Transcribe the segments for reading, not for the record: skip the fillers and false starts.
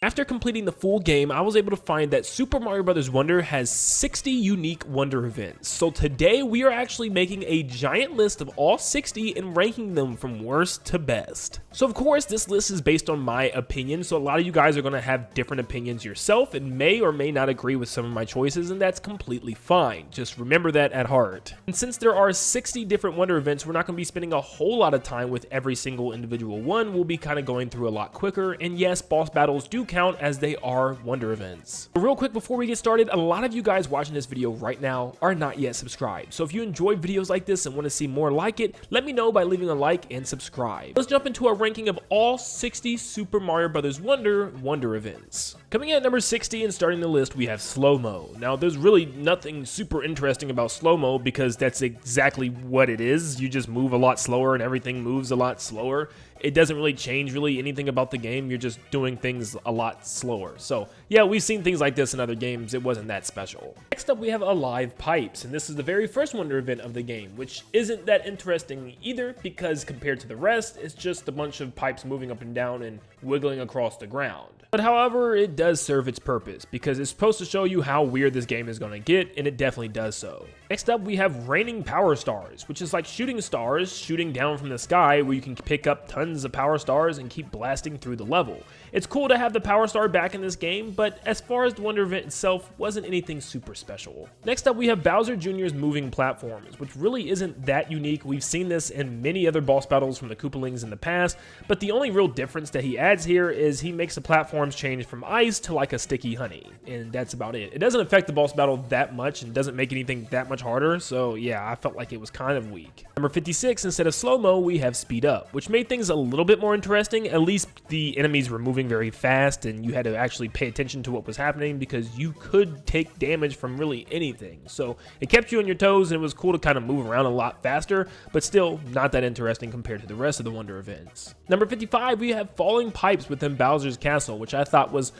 After completing the full game, I was able to find that Super Mario Bros. Wonder has 60 unique Wonder events. So today we are actually making a giant list of all 60 and ranking them from worst to best. So of course this list is based on my opinion, so a lot of you guys are going to have different opinions yourself and may or may not agree with some of my choices, and that's completely fine. Just remember that at heart. And since there are 60 different Wonder events, we're not going to be spending a whole lot of time with every single individual one. We'll be kind of going through a lot quicker, and yes, boss battles do count as they are Wonder events. But real quick before we get started, a lot of you guys watching this video right now are not yet subscribed. So if you enjoy videos like this and want to see more like it, let me know by leaving a like and subscribe. Let's jump into our ranking of all 60 Super Mario Bros. Wonder events. Coming in at number 60 and starting the list, we have slowmo. Now there's really nothing super interesting about slowmo because that's exactly what it is. You just move a lot slower and everything moves a lot slower. It doesn't really change anything about the game. You're just doing things a lot slower. So yeah, we've seen things like this in other games. It wasn't that special. Next up, we have Alive Pipes, and this is the very first Wonder event of the game, which isn't that interesting either because compared to the rest, it's just a bunch of pipes moving up and down and wiggling across the ground. But however, it does serve its purpose because it's supposed to show you how weird this game is going to get, and it definitely does so. Next up, we have Raining Power Stars, which is like shooting stars shooting down from the sky where you can pick up tons of power stars and keep blasting through the level. It's cool to have the power star back in this game, but as far as the Wonder event itself, wasn't anything super special. Next up, we have Bowser Jr.'s moving platforms, which really isn't that unique. We've seen this in many other boss battles from the Koopalings in the past, but the only real difference that he adds here is he makes the platforms change from ice to like a sticky honey, and that's about it. It doesn't affect the boss battle that much and doesn't make anything that much harder, so yeah, I felt like it was kind of weak. Number 56, instead of slow-mo, we have speed up, which made things a little bit more interesting. At least the enemies were moving very fast and you had to actually pay attention to what was happening because you could take damage from really anything. So it kept you on your toes and it was cool to kind of move around a lot faster, but still not that interesting compared to the rest of the Wonder events. Number 55, we have falling pipes within Bowser's Castle, which I thought was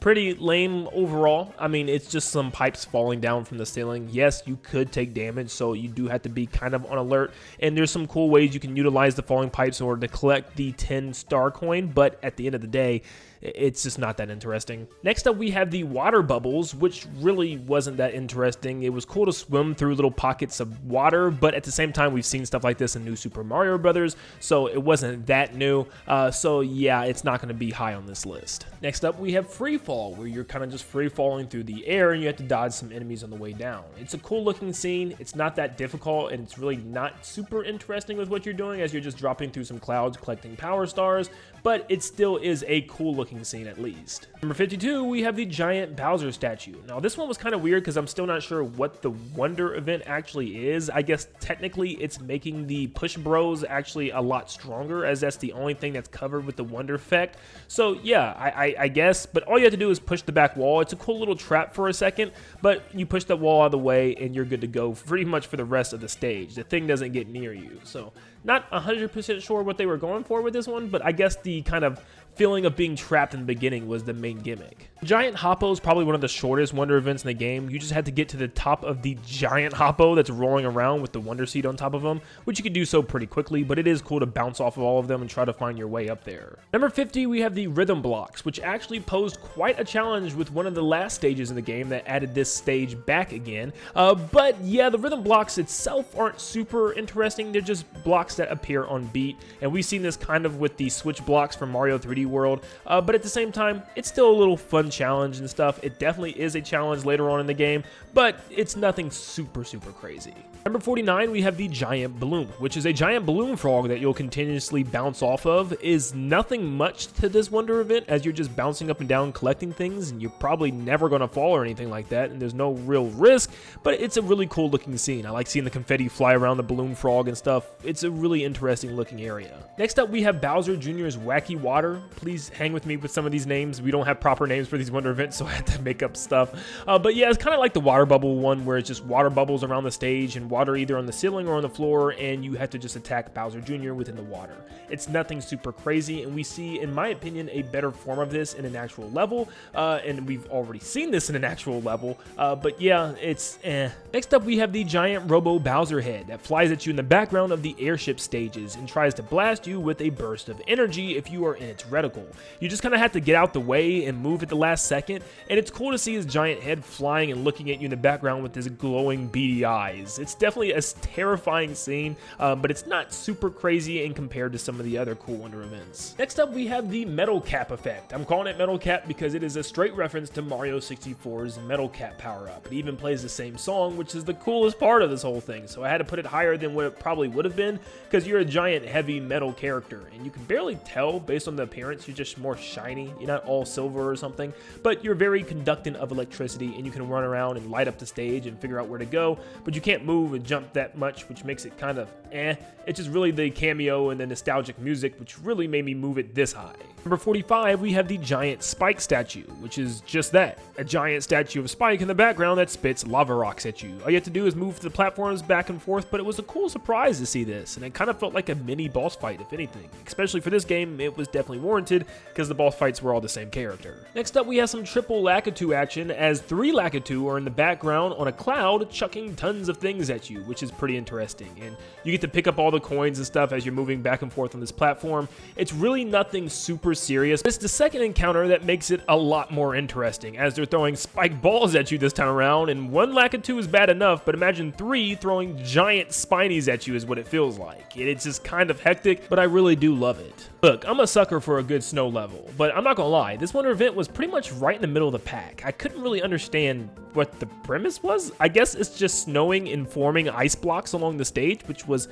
pretty lame overall. I mean, it's just some pipes falling down from the ceiling. Yes, you could take damage, so you do have to be kind of on alert, and there's some cool ways you can utilize the falling pipes in order to collect the 10 star coin, but at the end of the day, it's just not that interesting. Next up, we have the water bubbles, which really wasn't that interesting. It was cool to swim through little pockets of water, but at the same time, we've seen stuff like this in New Super Mario Bros., so it wasn't that new. So yeah, it's not going to be high on this list. Next up, we have Freefall, where you're kind of just free falling through the air and you have to dodge some enemies on the way down. It's a cool looking scene. It's not that difficult, and it's really not super interesting with what you're doing as you're just dropping through some clouds collecting power stars, but it still is a cool looking scene at least. Number 52, we have the giant Bowser statue. Now this one was kind of weird because I'm still not sure what the Wonder event actually is. I guess technically it's making the Push Bros actually a lot stronger, as that's the only thing that's covered with the Wonder effect. So yeah, I guess, but all you have to do is push the back wall. It's a cool little trap for a second, but you push that wall out of the way and you're good to go pretty much for the rest of the stage. The thing doesn't get near you. So not 100% sure what they were going for with this one, but I guess the kind of feeling of being trapped in the beginning was the main gimmick. Giant Hoppo is probably one of the shortest Wonder events in the game. You just had to get to the top of the giant Hoppo that's rolling around with the Wonder Seed on top of them, which you can do so pretty quickly, but it is cool to bounce off of all of them and try to find your way up there. Number 50, we have the rhythm blocks, which actually posed quite a challenge with one of the last stages in the game that added this stage back again. But yeah, the rhythm blocks itself aren't super interesting. They're just blocks that appear on beat, and we've seen this kind of with the switch blocks from Mario 3D World, but at the same time, it's still a little fun challenge and stuff. It definitely is a challenge later on in the game, but it's nothing super crazy. Number 49, we have the giant balloon, which is a giant balloon frog that you'll continuously bounce off of. Is nothing much to this Wonder event, as you're just bouncing up and down collecting things, and you're probably never going to fall or anything like that, and there's no real risk, but it's a really cool looking scene. I like seeing the confetti fly around the balloon frog and stuff. It's a really interesting looking area. Next up, we have Bowser Jr.'s Wacky Water. Please hang with me with some of these names. We don't have proper names for these Wonder events, so I had to make up stuff. But yeah, it's kind of like the water bubble one, where it's just water bubbles around the stage and water either on the ceiling or on the floor, and you have to just attack Bowser Jr. within the water. It's nothing super crazy, and we see, in my opinion, a better form of this in an actual level, and we've already seen this in an actual level, but yeah, it's eh. Next up, we have the giant Robo Bowser head that flies at you in the background of the airship stages and tries to blast you with a burst of energy if you are in its retinue. kind of cool. You just kind of have to get out the way and move at the last second, and it's cool to see his giant head flying and looking at you in the background with his glowing beady eyes. It's definitely a terrifying scene, but it's not super crazy in compared to some of the other cool Wonder events. Next up, we have the Metal Cap effect. I'm calling it Metal Cap because it is a straight reference to Mario 64's Metal Cap power-up. It even plays the same song, which is the coolest part of this whole thing, so I had to put it higher than what it probably would have been because you're a giant heavy metal character, and you can barely tell based on the appearance. You're just more shiny. You're not all silver or something, but you're very conductant of electricity, and you can run around and light up the stage and figure out where to go, but you can't move and jump that much, which makes it kind of It's just really the cameo and the nostalgic music which really made me move it this high. Number 45, we have the giant Spike statue, which is just that, a giant statue of Spike in the background that spits lava rocks at you. All you have to do is move the platforms back and forth, but it was a cool surprise to see this, and it kind of felt like a mini boss fight, if anything. Especially for this game, it was definitely warranted, because the boss fights were all the same character. Next up, we have some triple Lacu action, as 3 Lacu are in the background on a cloud, chucking tons of things at you, which is pretty interesting, and you get to pick up all the coins and stuff as you're moving back and forth on this platform. It's really nothing super serious. It's the second encounter that makes it a lot more interesting, as they're throwing spike balls at you this time around, and 1 Lacu is bad enough, but imagine 3 throwing giant spinies at you is what it feels like. It's just kind of hectic, but I really do love it. Look, I'm a sucker for a good snow level, but I'm not gonna lie, this Wonder event was pretty much right in the middle of the pack. I couldn't really understand what the premise was. I guess it's just snowing and forming ice blocks along the stage, which was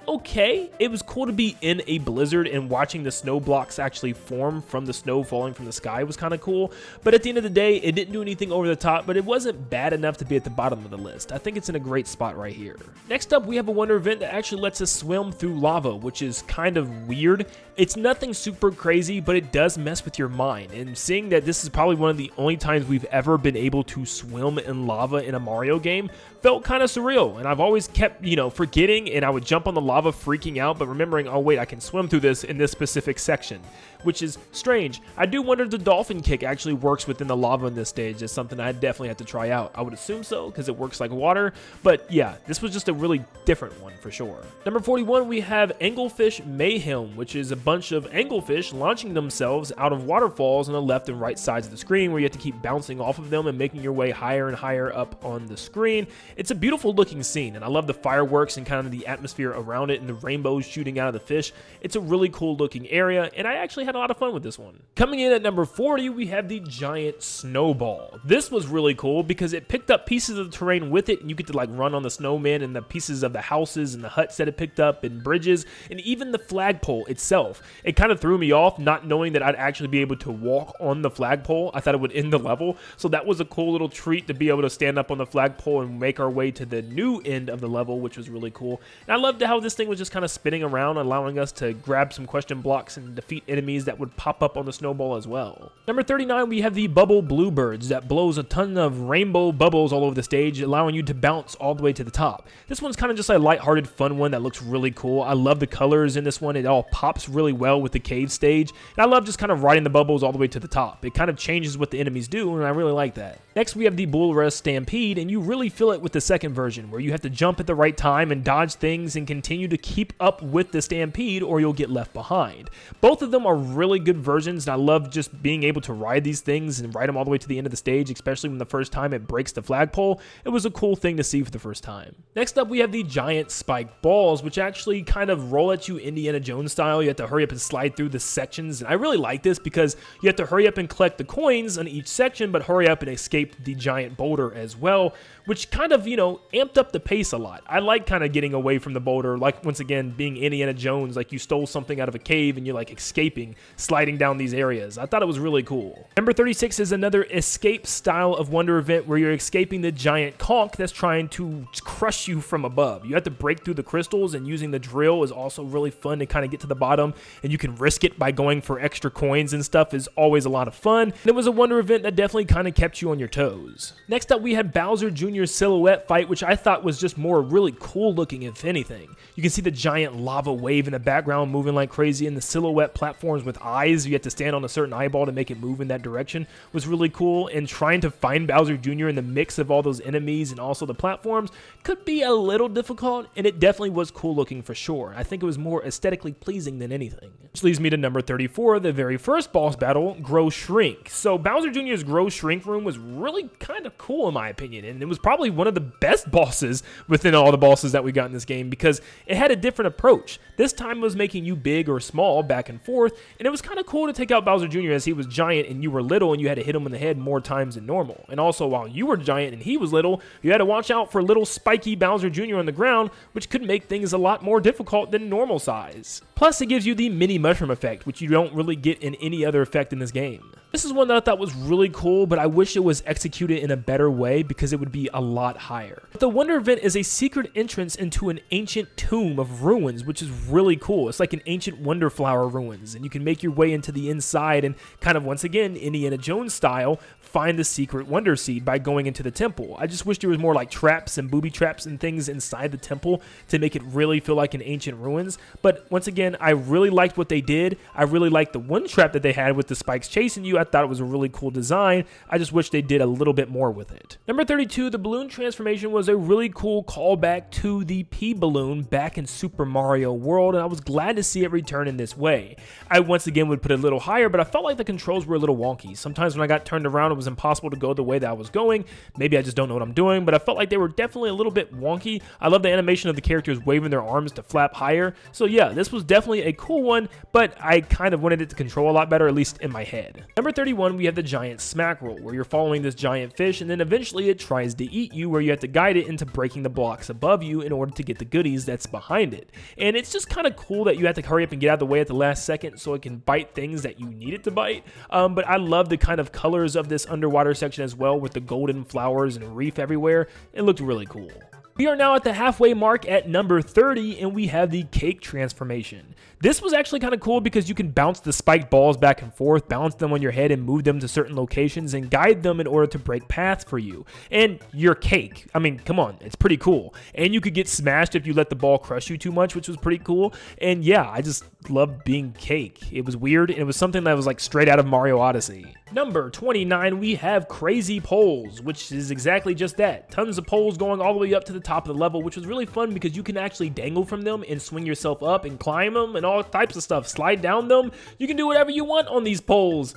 okay. It was cool to be in a blizzard and watching the snow blocks actually form from the snow falling from the sky was kind of cool, but at the end of the day, it didn't do anything over the top, but it wasn't bad enough to be at the bottom of the list. I think it's in a great spot right here. Next up, we have a Wonder event that actually lets us swim through lava, which is kind of weird. It's nothing super crazy, but it does mess with your mind, and seeing that this is probably one of the only times we've ever been able to swim in lava in a Mario game felt kind of surreal, and I've always kept, forgetting, and I would jump on the lava freaking out, but remembering, oh wait, I can swim through this in this specific section, which is strange. I do wonder if the dolphin kick actually works within the lava in this stage. It's something I definitely have to try out. I would assume so, because it works like water, but yeah, this was just a really different one for sure. Number 41, we have Anglefish Mayhem, which is a bunch of anglefish launching themselves out of waterfalls on the left and right sides of the screen, where you have to keep bouncing off of them and making your way higher and higher up on the screen. It's a beautiful looking scene, and I love the fireworks and kind of the atmosphere around it and the rainbows shooting out of the fish. It's a really cool looking area, and I actually had a lot of fun with this one. Coming in at number 40, we have the giant Snowball. This was really cool because it picked up pieces of the terrain with it, and you get to like run on the snowman and the pieces of the houses and the huts that it picked up and bridges and even the flagpole itself. It kind of threw me off not knowing that I'd actually be able to walk on the flagpole. I thought it would end the level, so that was a cool little treat to be able to stand up on the flagpole and make our way to the new end of the level, which was really cool. And I loved how this thing was just kind of spinning around, allowing us to grab some question blocks and defeat enemies that would pop up on the snowball as well. Number 39, we have the Bubble Bluebirds that blows a ton of rainbow bubbles all over the stage, allowing you to bounce all the way to the top. This one's kind of just a lighthearted, fun one that looks really cool. I love the colors in this one. It all pops really well with the cave stage, and I love just kind of riding the bubbles all the way to the top. It kind of changes what the enemies do, and I really like that. Next, we have the Bullus Stampede, and you really feel it with the second version, where you have to jump at the right time and dodge things and continue to keep up with the Stampede, or you'll get left behind. Both of them are really good versions, and I love just being able to ride these things and ride them all the way to the end of the stage, especially when the first time it breaks the flagpole. It was a cool thing to see for the first time. Next up, we have the giant spike balls, which actually kind of roll at you Indiana Jones style. You have to hurry up and slide through the sections, and I really like this because you have to hurry up and collect the coins on each section, but hurry up and escape the giant boulder as well, which kind of, amped up the pace a lot. I like kind of getting away from the boulder, like, once again, being Indiana Jones, like you stole something out of a cave and you're like escaping, sliding down these areas. I thought it was really cool. Number 36 is another escape style of Wonder event where you're escaping the giant conch that's trying to crush you from above. You have to break through the crystals, and using the drill is also really fun to kind of get to the bottom, and you can risk it by going for extra coins and stuff. Is always a lot of fun. And it was a Wonder event that definitely kind of kept you on your toes. Next up, we had Bowser Jr.'s silhouette fight, which I thought was just more really cool looking, if anything. You You can see the giant lava wave in the background moving like crazy, and the silhouette platforms with eyes. You have to stand on a certain eyeball to make it move in that direction was really cool, and trying to find Bowser Jr. in the mix of all those enemies and also the platforms could be a little difficult, and it definitely was cool looking for sure. I think it was more aesthetically pleasing than anything. Which leads me to number 34, the very first boss battle, Grow Shrink. So Bowser Jr.'s Grow Shrink room was really kind of cool in my opinion, and it was probably one of the best bosses within all the bosses that we got in this game because it had a different approach. This time it was making you big or small back and forth, and it was kind of cool to take out Bowser Jr. as he was giant and you were little and you had to hit him in the head more times than normal. And also while you were giant and he was little, you had to watch out for little spiky Bowser Jr. on the ground, which could make things a lot more difficult than normal size. Plus it gives you the mini mushroom effect, which you don't really get in any other effect in this game. This is one that I thought was really cool, but I wish it was executed in a better way because it would be a lot higher. The Wonder Event is a secret entrance into an ancient tomb of ruins, which is really cool. It's like an ancient Wonder Flower ruins, and you can make your way into the inside and kind of, once again, Indiana Jones style, find the secret Wonder Seed by going into the temple. I just wish there was more like traps and booby traps and things inside the temple to make it really feel like an ancient ruins. But once again, I really liked what they did. I really liked the one trap that they had with the spikes chasing you. I thought it was a really cool design. I just wish they did a little bit more with it. Number 32, the balloon transformation was a really cool callback to the P-Balloon back in Super Mario World, and I was glad to see it return in this way. I once again would put it a little higher, but I felt like the controls were a little wonky. Sometimes when I got turned around, it was impossible to go the way that I was going. Maybe I just don't know what I'm doing, but I felt like they were definitely a little bit wonky. I love the animation of the characters waving their arms to flap higher. So yeah, this was definitely a cool one, but I kind of wanted it to control a lot better, at least in my head. Number 31, we have the giant smack roll, where you're following this giant fish, and then eventually it tries to eat you, where you have to guide it into breaking the blocks above you in order to get the goodies that's behind it. And it's just kind of cool that you have to hurry up and get out of the way at the last second so it can bite things that you need it to bite. But I love the kind of colors of this underwater section as well, with the golden flowers and reef everywhere. It looked really cool. We are now at the halfway mark at number 30, and we have the cake transformation. This was actually kind of cool because you can bounce the spiked balls back and forth, balance them on your head and move them to certain locations and guide them in order to break paths for you. And your cake, I mean, come on, it's pretty cool. And you could get smashed if you let the ball crush you too much, which was pretty cool. And yeah, I just loved being cake. It was weird, and it was something that was like straight out of Mario Odyssey. Number 29, we have crazy poles, which is exactly just that. Tons of poles going all the way up to the top of the level, which was really fun because you can actually dangle from them and swing yourself up and climb them and all types of stuff. Slide down them. You can do whatever you want on these poles.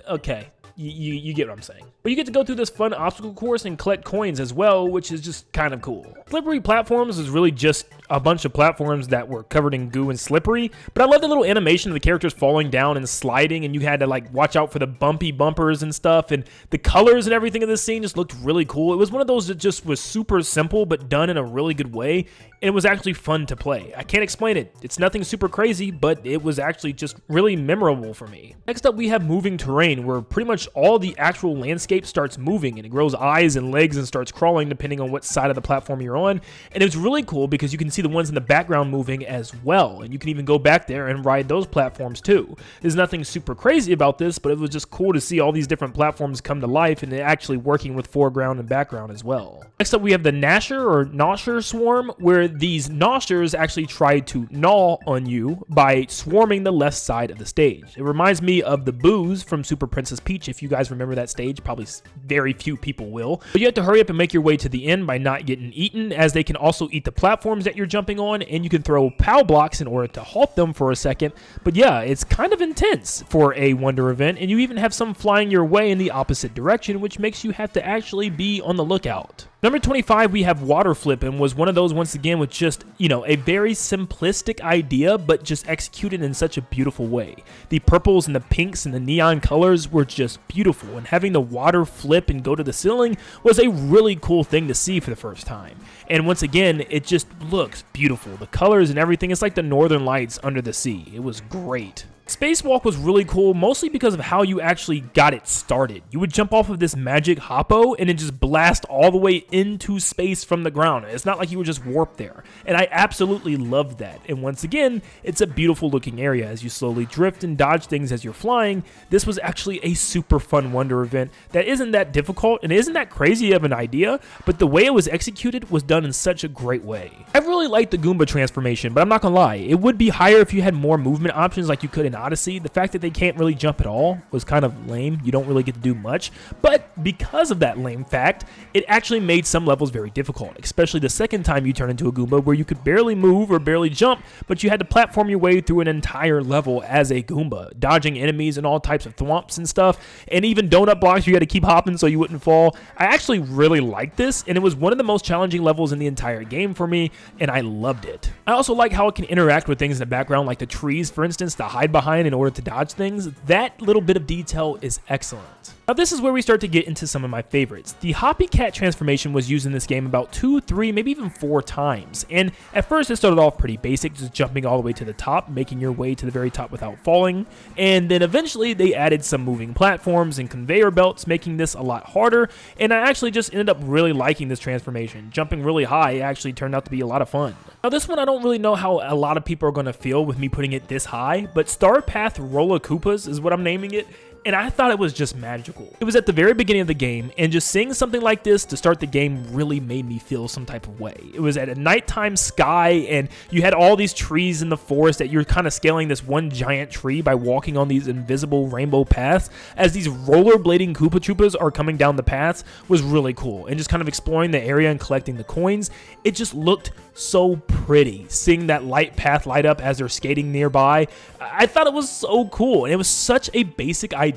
Okay. You get what I'm saying. But you get to go through this fun obstacle course and collect coins as well, which is just kind of cool. Slippery platforms is really just a bunch of platforms that were covered in goo and slippery, but I love the little animation of the characters falling down and sliding, and you had to like watch out for the bumpy bumpers and stuff, and the colors and everything in this scene just looked really cool. It was one of those that just was super simple but done in a really good way, and it was actually fun to play. I can't explain it. It's nothing super crazy, but it was actually just really memorable for me. Next up, we have moving terrain, where pretty much all the actual landscape starts moving, and it grows eyes and legs and starts crawling depending on what side of the platform you're on. And it was really cool because you can see the ones in the background moving as well, and you can even go back there and ride those platforms too. There's nothing super crazy about this, but it was just cool to see all these different platforms come to life and actually working with foreground and background as well. Next up, we have the Nasher Swarm, where these Nashers actually try to gnaw on you by swarming the left side of the stage. It reminds me of the Boos from Super Princess Peach. If you guys remember that stage, probably very few people will. But you have to hurry up and make your way to the end by not getting eaten, as they can also eat the platforms that you're jumping on, and you can throw POW blocks in order to halt them for a second. But yeah, it's kind of intense for a Wonder Event, and you even have some flying your way in the opposite direction, which makes you have to actually be on the lookout. Number 25, we have Water Flip, and was one of those, once again, with just, a very simplistic idea, but just executed in such a beautiful way. The purples and the pinks and the neon colors were just beautiful, and having the water flip and go to the ceiling was a really cool thing to see for the first time. And once again, it just looks beautiful. The colors and everything, it's like the Northern Lights under the sea. It was great. Spacewalk was really cool, mostly because of how you actually got it started. You would jump off of this magic hoppo and then just blast all the way into space from the ground. It's not like you would just warp there. And I absolutely loved that. And once again, it's a beautiful looking area as you slowly drift and dodge things as you're flying. This was actually a super fun wonder event that isn't that difficult and isn't that crazy of an idea, but the way it was executed was done in such a great way. I really liked the Goomba transformation, but I'm not gonna lie, it would be higher if you had more movement options like you could in Odyssey. The fact that they can't really jump at all was kind of lame. You don't really get to do much, but because of that lame fact, it actually made some levels very difficult, especially the second time you turn into a Goomba where you could barely move or barely jump, but you had to platform your way through an entire level as a Goomba, dodging enemies and all types of thwomps and stuff, and even donut blocks you had to keep hopping so you wouldn't fall. I actually really liked this, and it was one of the most challenging levels in the entire game for me, and I loved it. I also like how it can interact with things in the background, like the trees, for instance, to hide behind in order to dodge things. That little bit of detail is excellent. Now this is where we start to get into some of my favorites. The Hoppy Cat transformation was used in this game about 2, 3, maybe even 4 times, and at first it started off pretty basic, just jumping all the way to the top, making your way to the very top without falling, and then eventually they added some moving platforms and conveyor belts, making this a lot harder, and I actually just ended up really liking this transformation. Jumping really high actually turned out to be a lot of fun. Now this one I don't really know how a lot of people are going to feel with me putting it this high, but Star Path Rolla Koopas is what I'm naming it. And I thought it was just magical. It was at the very beginning of the game, and just seeing something like this to start the game really made me feel some type of way. It was at a nighttime sky, and you had all these trees in the forest that you're kind of scaling this one giant tree by walking on these invisible rainbow paths. As these rollerblading Koopa Troopas are coming down the paths was really cool. And just kind of exploring the area and collecting the coins, it just looked so pretty. Seeing that light path light up as they're skating nearby, I thought it was so cool. And it was such a basic idea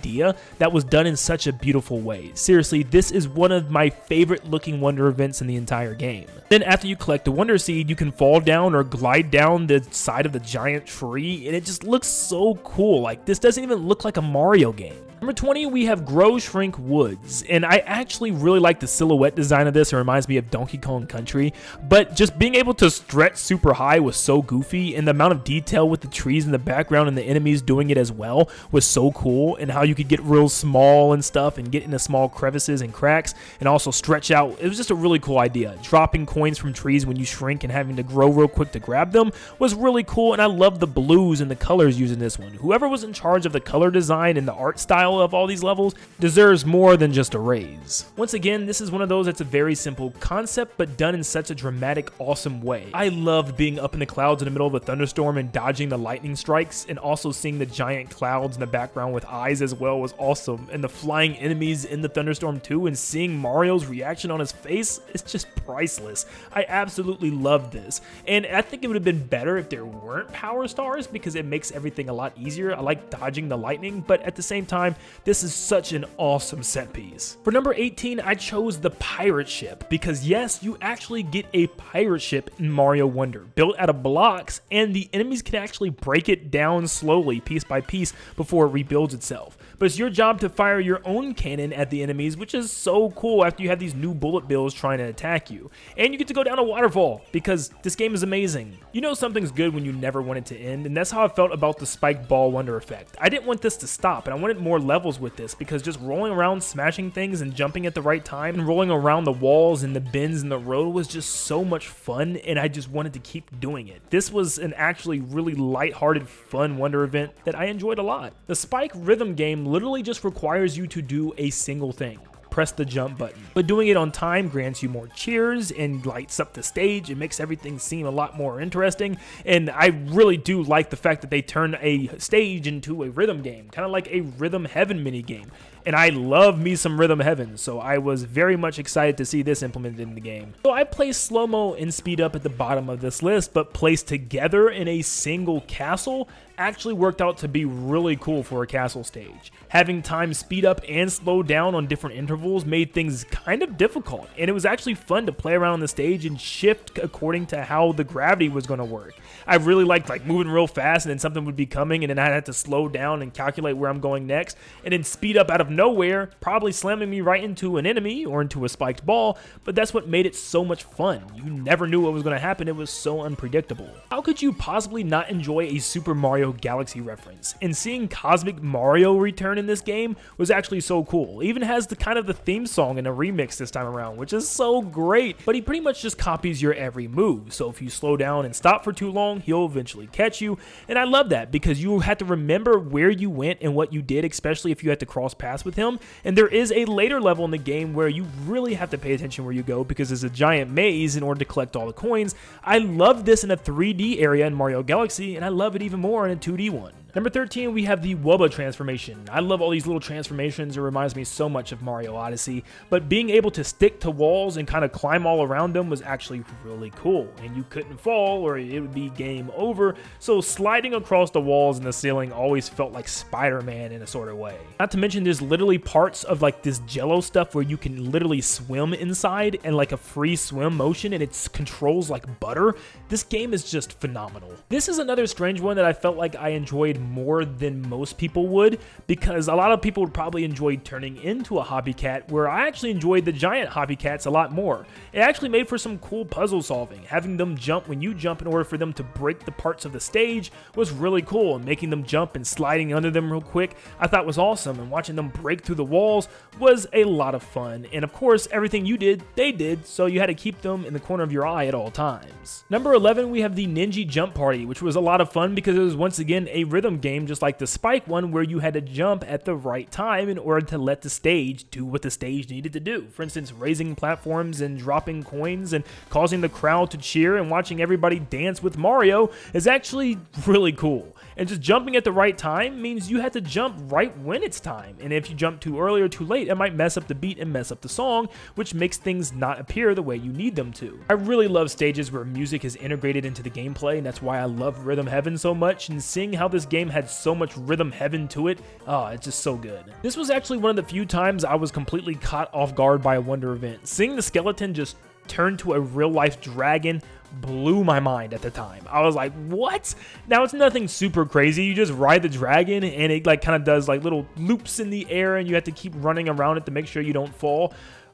that was done in such a beautiful way. Seriously, this is one of my favorite looking wonder events in the entire game. Then after you collect the wonder seed, you can fall down or glide down the side of the giant tree, and it just looks so cool. Like, this doesn't even look like a Mario game. Number 20, we have Grow Shrink Woods, and I actually really like the silhouette design of this. It reminds me of Donkey Kong Country, but just being able to stretch super high was so goofy, and the amount of detail with the trees in the background and the enemies doing it as well was so cool, and how you could get real small and stuff and get into small crevices and cracks and also stretch out. It was just a really cool idea. Dropping coins from trees when you shrink and having to grow real quick to grab them was really cool, and I love the blues and the colors used in this one. Whoever was in charge of the color design and the art style of all these levels deserves more than just a raise. Once again, this is one of those that's a very simple concept but done in such a dramatic, awesome way. I loved being up in the clouds in the middle of a thunderstorm and dodging the lightning strikes, and also seeing the giant clouds in the background with eyes as well was awesome, and the flying enemies in the thunderstorm too, and seeing Mario's reaction on his face is just priceless. I absolutely loved this, and I think it would have been better if there weren't power stars because it makes everything a lot easier. I like dodging the lightning, but at the same time, this is such an awesome set piece. For number 18, I chose the pirate ship because yes, you actually get a pirate ship in Mario Wonder, built out of blocks, and the enemies can actually break it down slowly, piece by piece, before it rebuilds itself. But it's your job to fire your own cannon at the enemies, which is so cool after you have these new bullet bills trying to attack you. And you get to go down a waterfall, because this game is amazing. You know something's good when you never want it to end, and that's how I felt about the spiked ball wonder effect. I didn't want this to stop, and I wanted more levels with this, because just rolling around, smashing things, and jumping at the right time, and rolling around the walls and the bends in the road was just so much fun, and I just wanted to keep doing it. This was an actually really lighthearted, fun wonder event that I enjoyed a lot. The Spike rhythm game literally just requires you to do a single thing. Press the jump button. But doing it on time grants you more cheers and lights up the stage. It makes everything seem a lot more interesting. And I really do like the fact that they turn a stage into a rhythm game, kind of like a Rhythm Heaven mini game. And I love me some Rhythm Heaven, so I was very much excited to see this implemented in the game. So I placed slowmo and speed up at the bottom of this list, but placed together in a single castle actually worked out to be really cool for a castle stage. Having time speed up and slow down on different intervals made things kind of difficult, and it was actually fun to play around the stage and shift according to how the gravity was going to work. I really liked like moving real fast and then something would be coming and then I'd have to slow down and calculate where I'm going next, and then speed up out of nowhere, probably slamming me right into an enemy or into a spiked ball, but that's what made it so much fun. You never knew what was going to happen. It was so unpredictable. How could you possibly not enjoy a Super Mario Galaxy reference? And seeing Cosmic Mario return in this game was actually so cool. It even has the kind of the theme song in a remix this time around, which is so great, but he pretty much just copies your every move. So if you slow down and stop for too long, he'll eventually catch you. And I love that because you have to remember where you went and what you did, especially if you had to cross paths with him. And there is a later level in the game where you really have to pay attention where you go because there's a giant maze in order to collect all the coins. I love this in a 3D area in Mario Galaxy, and I love it even more in a 2D one. Number 13, we have the Wubba Transformation. I love all these little transformations. It reminds me so much of Mario Odyssey, but being able to stick to walls and kind of climb all around them was actually really cool, and you couldn't fall or it would be game over, so sliding across the walls and the ceiling always felt like Spider-Man in a sort of way. Not to mention there's literally parts of like this jello stuff where you can literally swim inside and like a free swim motion, and it controls like butter. This game is just phenomenal. This is another strange one that I felt like I enjoyed more than most people would, because a lot of people would probably enjoy turning into a hoppy cat, where I actually enjoyed the giant hoppy cats a lot more. It actually made for some cool puzzle solving. Having them jump when you jump in order for them to break the parts of the stage was really cool, and making them jump and sliding under them real quick I thought was awesome, and watching them break through the walls was a lot of fun. And of course everything you did, they did, so you had to keep them in the corner of your eye at all times. Number 11, we have the Nin Jump Party, which was a lot of fun because it was once again a rhythm game just like the Spike one, where you had to jump at the right time in order to let the stage do what the stage needed to do. For instance, raising platforms and dropping coins and causing the crowd to cheer and watching everybody dance with Mario is actually really cool. And just jumping at the right time means you have to jump right when it's time. And if you jump too early or too late, it might mess up the beat and mess up the song, which makes things not appear the way you need them to. I really love stages where music is integrated into the gameplay, and that's why I love Rhythm Heaven so much, and seeing how this game had so much Rhythm Heaven to it, it's just so good. This was actually one of the few times I was completely caught off guard by a Wonder event. Seeing the skeleton just turn to a real-life dragon blew my mind at the time. I was like, what? Now it's nothing super crazy. You just ride the dragon and it like kind of does like little loops in the air, and you have to keep running around it to make sure you don't fall.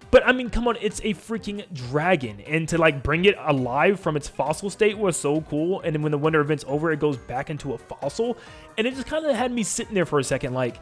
But I mean, come on, it's a freaking dragon, and to like bring it alive from its fossil state was so cool. And then when the Wonder event's over, it goes back into a fossil, and it just kind of had me sitting there for a second like,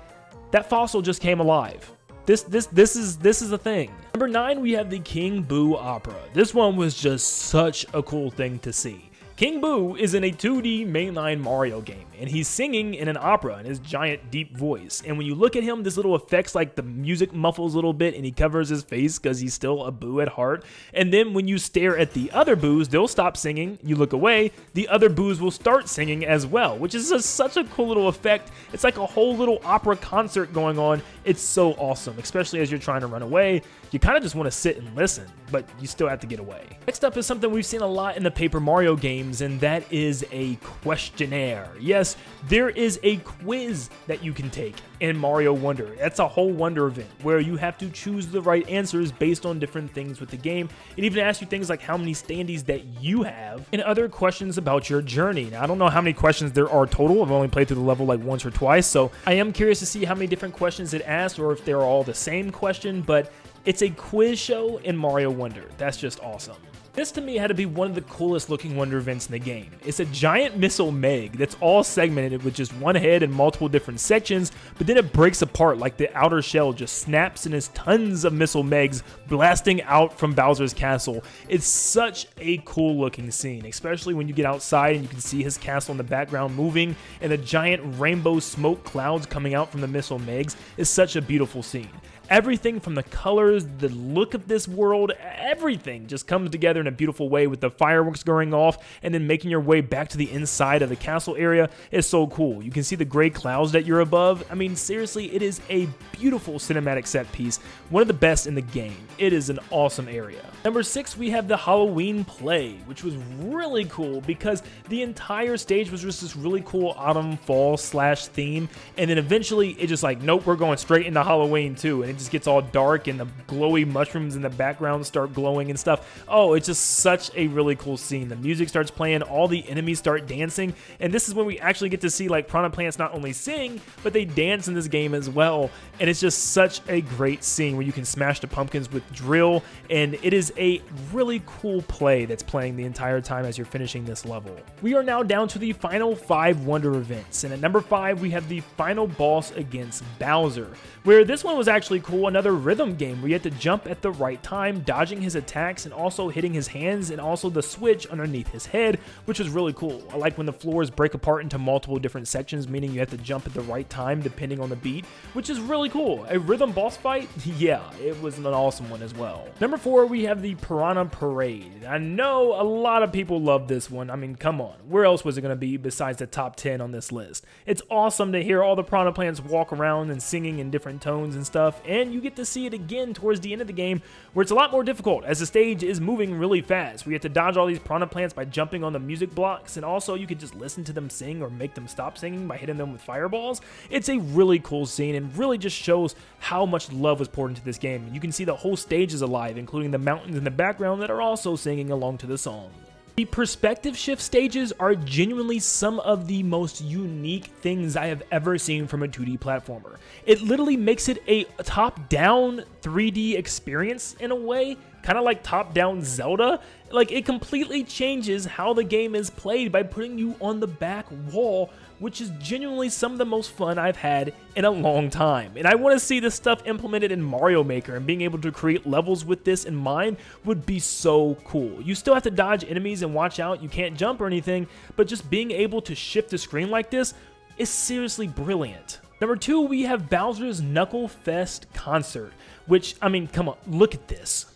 that fossil just came alive. This is a thing. Number 9, we have the King Buu Opera. This one was just such a cool thing to see. King Buu is in a 2D mainline Mario game, and he's singing in an opera in his giant deep voice. And when you look at him, this little effects like the music muffles a little bit, and he covers his face because he's still a Buu at heart. And then when you stare at the other Boos, they'll stop singing. You look away, the other Boos will start singing as well, which is such a cool little effect. It's like a whole little opera concert going on. It's so awesome, especially as you're trying to run away. You kind of just want to sit and listen, but you still have to get away. Next up is something we've seen a lot in the Paper Mario games, and that is a questionnaire. Yes, there is a quiz that you can take in Mario Wonder. That's a whole Wonder event where you have to choose the right answers based on different things with the game. It even asks you things like how many standees that you have and other questions about your journey. Now, I don't know how many questions there are total. I've only played through the level like once or twice, so I am curious to see how many different questions it asks or if they're all the same question, but it's a quiz show in Mario Wonder. That's just awesome. This to me had to be one of the coolest looking Wonder events in the game. It's a giant Missile Meg that's all segmented with just one head and multiple different sections, but then it breaks apart like the outer shell just snaps and there's tons of Missile Megs blasting out from Bowser's castle. It's such a cool looking scene, especially when you get outside and you can see his castle in the background moving, and the giant rainbow smoke clouds coming out from the Missile Megs is such a beautiful scene. Everything from the colors, the look of this world, everything just comes together in a beautiful way with the fireworks going off and then making your way back to the inside of the castle area is so cool. You can see the gray clouds that you're above. I mean, seriously, it is a beautiful cinematic set piece, one of the best in the game. It is an awesome area. Number 6, we have the Halloween play, which was really cool because the entire stage was just this really cool autumn fall / theme, and then eventually it just like, nope, we're going straight into Halloween too, and it just gets all dark and the glowy mushrooms in the background start glowing and stuff. Oh, it's just such a really cool scene. The music starts playing, all the enemies start dancing, and this is when we actually get to see like Piranha Plants not only sing, but they dance in this game as well. And it's just such a great scene where you can smash the pumpkins with drill, and it is a really cool play that's playing the entire time as you're finishing this level. We are now down to the final 5 Wonder events, and at number 5 we have the final boss against Bowser, where this one was actually cool. Another rhythm game where you have to jump at the right time, dodging his attacks and also hitting his hands and also the switch underneath his head, which was really cool. I like when the floors break apart into multiple different sections, meaning you have to jump at the right time depending on the beat, which is really cool. A rhythm boss fight? Yeah, it was an awesome one as well. Number 4, we have the Piranha Parade. I know a lot of people love this one. I mean, come on. Where else was it going to be besides the top 10 on this list? It's awesome to hear all the Piranha Plants walk around and singing in different tones and stuff, and you get to see it again towards the end of the game where it's a lot more difficult as the stage is moving really fast. We have to dodge all these Piranha Plants by jumping on the music blocks, and also you could just listen to them sing or make them stop singing by hitting them with fireballs. It's a really cool scene and really just shows how much love was poured into this game. You can see the whole stage is alive, including the mountains in the background that are also singing along to the song. The perspective shift stages are genuinely some of the most unique things I have ever seen from a 2D platformer. It literally makes it a top-down 3D experience in a way, kind of like top-down Zelda. Like, it completely changes how the game is played by putting you on the back wall, which is genuinely some of the most fun I've had in a long time. And I want to see this stuff implemented in Mario Maker, and being able to create levels with this in mind would be so cool. You still have to dodge enemies and watch out, you can't jump or anything, but just being able to shift the screen like this is seriously brilliant. Number 2, we have Bowser's Knuckle Fest concert, which, I mean, come on, look at this.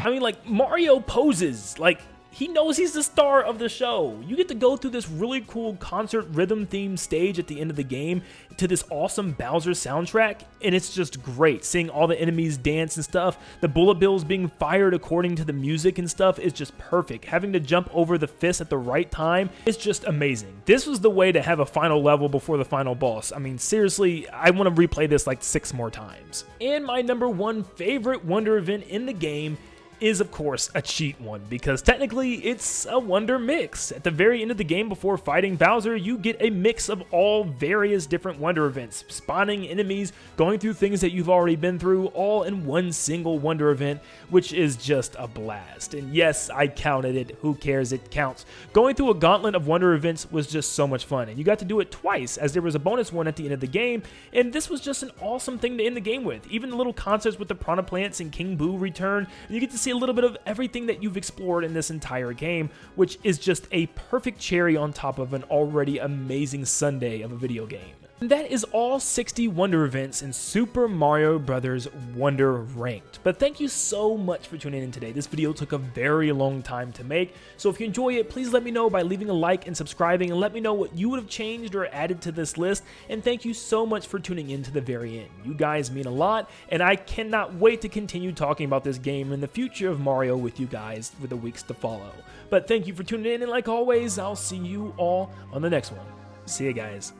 I mean, like, Mario poses, like, he knows he's the star of the show. You get to go through this really cool concert rhythm themed stage at the end of the game to this awesome Bowser soundtrack, and it's just great. Seeing all the enemies dance and stuff, the bullet bills being fired according to the music and stuff is just perfect. Having to jump over the fist at the right time is just amazing. This was the way to have a final level before the final boss. I mean, seriously, I want to replay this like 6 more times. And my number 1 favorite Wonder event in the game is, of course, a cheat one, because technically it's a Wonder mix. At the very end of the game, before fighting Bowser, you get a mix of all various different Wonder events, spawning enemies, going through things that you've already been through, all in one single Wonder event, which is just a blast. And yes, I counted it. Who cares? It counts. Going through a gauntlet of Wonder events was just so much fun, and you got to do it twice, as there was a bonus one at the end of the game, and this was just an awesome thing to end the game with. Even the little concerts with the Piranha Plants and King Buu return, and you get to see a little bit of everything that you've explored in this entire game, which is just a perfect cherry on top of an already amazing sundae of a video game. And that is all 60 Wonder events in Super Mario Bros. Wonder Ranked. But thank you so much for tuning in today. This video took a very long time to make, so if you enjoy it, please let me know by leaving a like and subscribing, and let me know what you would have changed or added to this list. And thank you so much for tuning in to the very end. You guys mean a lot, and I cannot wait to continue talking about this game and the future of Mario with you guys for the weeks to follow. But thank you for tuning in, and like always, I'll see you all on the next one. See you guys.